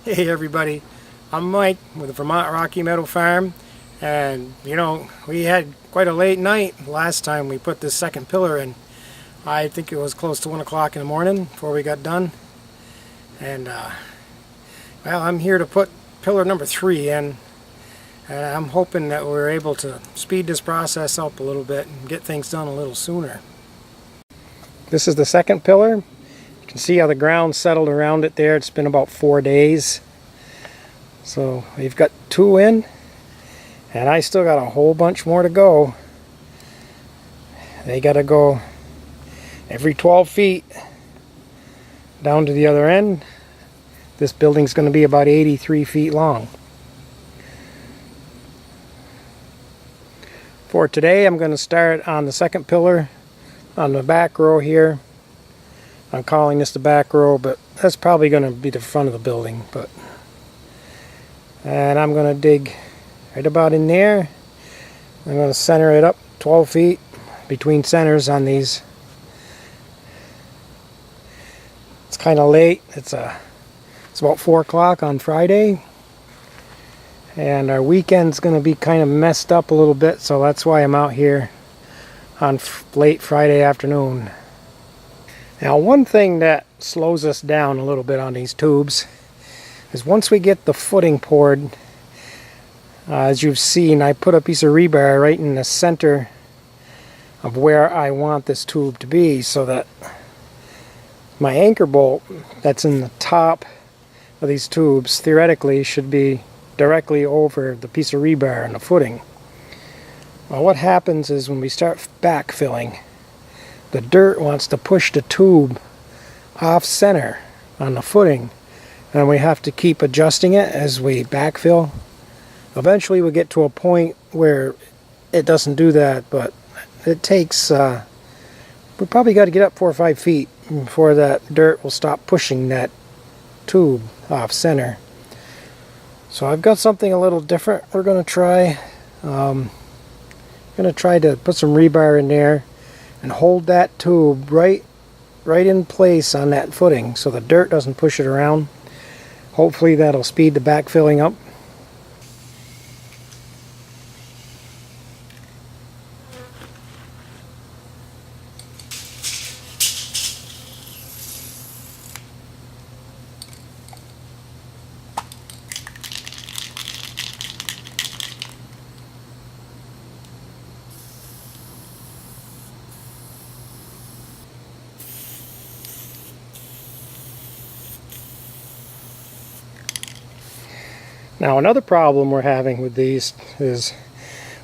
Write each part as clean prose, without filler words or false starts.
Hey everybody, I'm Mike with the Vermont Rocky Meadow Farm, and we had quite a late night last time we put this second pillar in. I think it was close to 1 o'clock in the morning before we got done, and well, I'm here to put pillar number 3 in, and I'm hoping that we're able to speed this process up a little bit and get things done a little sooner. This is the second pillar. You can see how the ground settled around it there. It's been about 4 days. So we've got 2 in, and I still got a whole bunch more to go. They got to go every 12 feet down to the other end. This building's going to be about 83 feet long. For today, I'm going to start on the second pillar on the back row here. I'm calling this the back row, but that's probably going to be the front of the building. And I'm going to dig right about in there. I'm going to center it up 12 feet between centers on these. It's kind of late. It's about 4 o'clock on Friday, and our weekend's going to be kind of messed up a little bit, so that's why I'm out here on late Friday afternoon. Now, one thing that slows us down a little bit on these tubes is once we get the footing poured, as you've seen, I put a piece of rebar right in the center of where I want this tube to be, so that my anchor bolt that's in the top of these tubes theoretically should be directly over the piece of rebar and the footing. Well, what happens is when we start backfilling, the dirt wants to push the tube off center on the footing, and we have to keep adjusting it as we backfill. Eventually we'll get to a point where it doesn't do that, but it takes, we probably got to get up 4 or 5 feet before that dirt will stop pushing that tube off center. So I've got something a little different we're going to try. I'm going to try to put some rebar in there and hold that tube right in place on that footing so the dirt doesn't push it around. Hopefully that'll speed the backfilling up. Now, another problem we're having with these is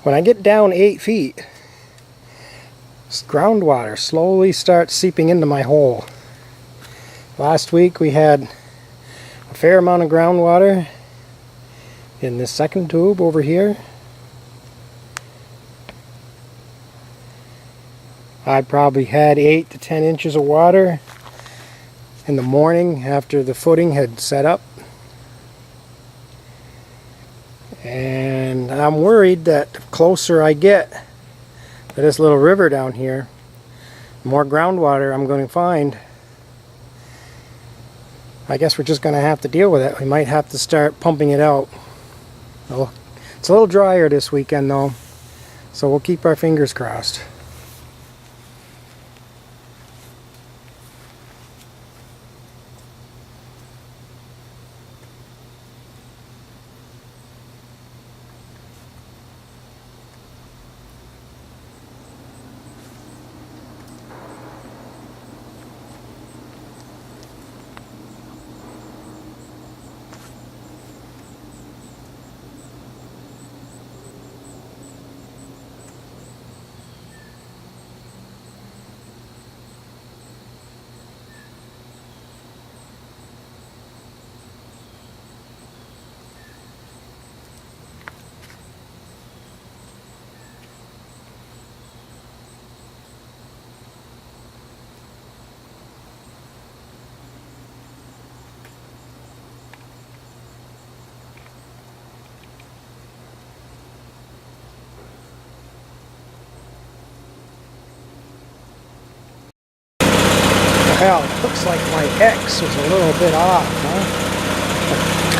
when I get down 8 feet, groundwater slowly starts seeping into my hole. Last week we had a fair amount of groundwater in this second tube over here. I probably had 8 to 10 inches of water in the morning after the footing had set up. And I'm worried that the closer I get to this little river down here, the more groundwater I'm going to find. I guess we're just going to have to deal with it. We might have to start pumping it out. Well, it's a little drier this weekend though, so we'll keep our fingers crossed. Well, it looks like my X was a little bit off, huh?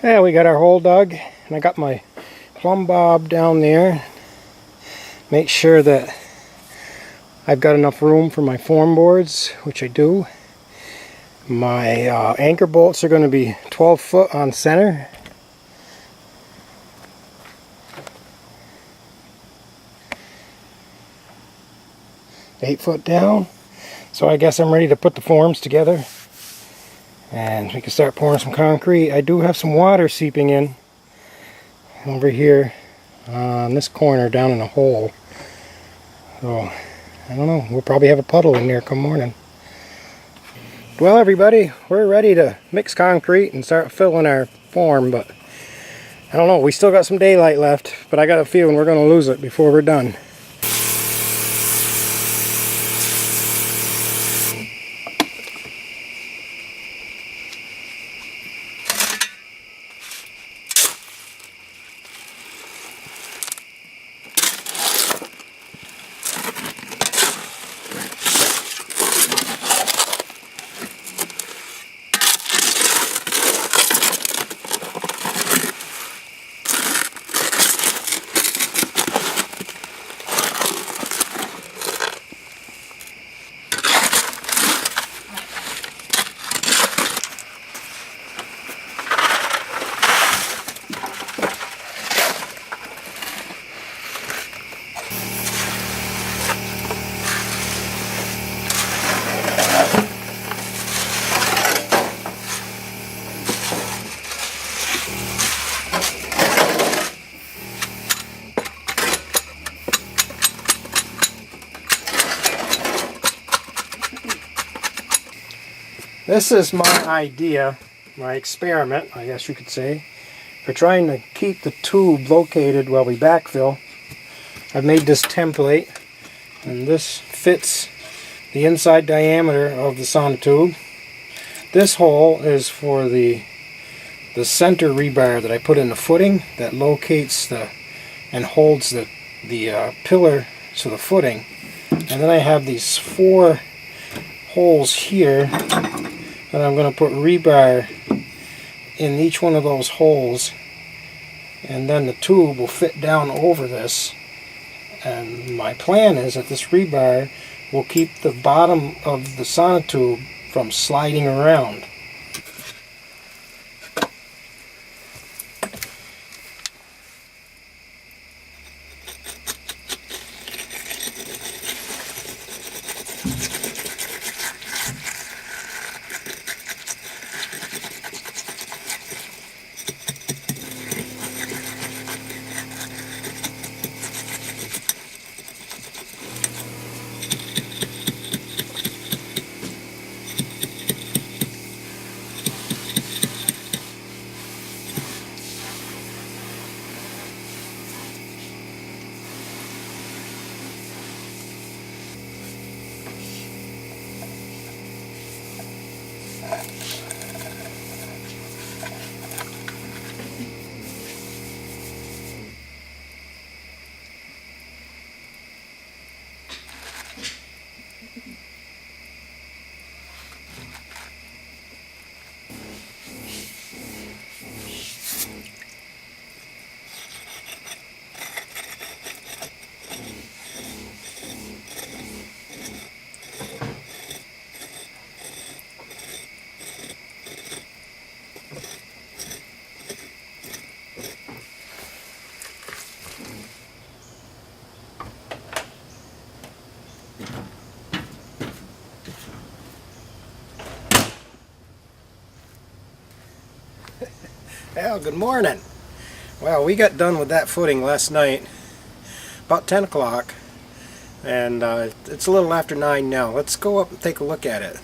Yeah, we got our hole dug, and I got my plumb bob down there. Make sure that I've got enough room for my form boards, which I do. My anchor bolts are going to be 12 foot on center. Eight foot down. So I guess I'm ready to put the forms together. And we can start pouring some concrete. I do have some water seeping in over here on this corner down in a hole. So, I don't know. We'll probably have a puddle in there come morning. Well, everybody, we're ready to mix concrete and start filling our form, but I don't know. We still got some daylight left, but I got a feeling we're going to lose it before we're done. This is my idea, my experiment, I guess you could say, for trying to keep the tube located while we backfill. I've made this template, and this fits the inside diameter of the sonotube. This hole is for the center rebar that I put in the footing that locates and holds the pillar to the footing. And then I have these 4 holes here. And I'm going to put rebar in each one of those holes, and then the tube will fit down over this. And my plan is that this rebar will keep the bottom of the sonotube from sliding around. Well, good morning. Well, we got done with that footing last night, about 10 o'clock, and it's a little after 9 now. Let's go up and take a look at it.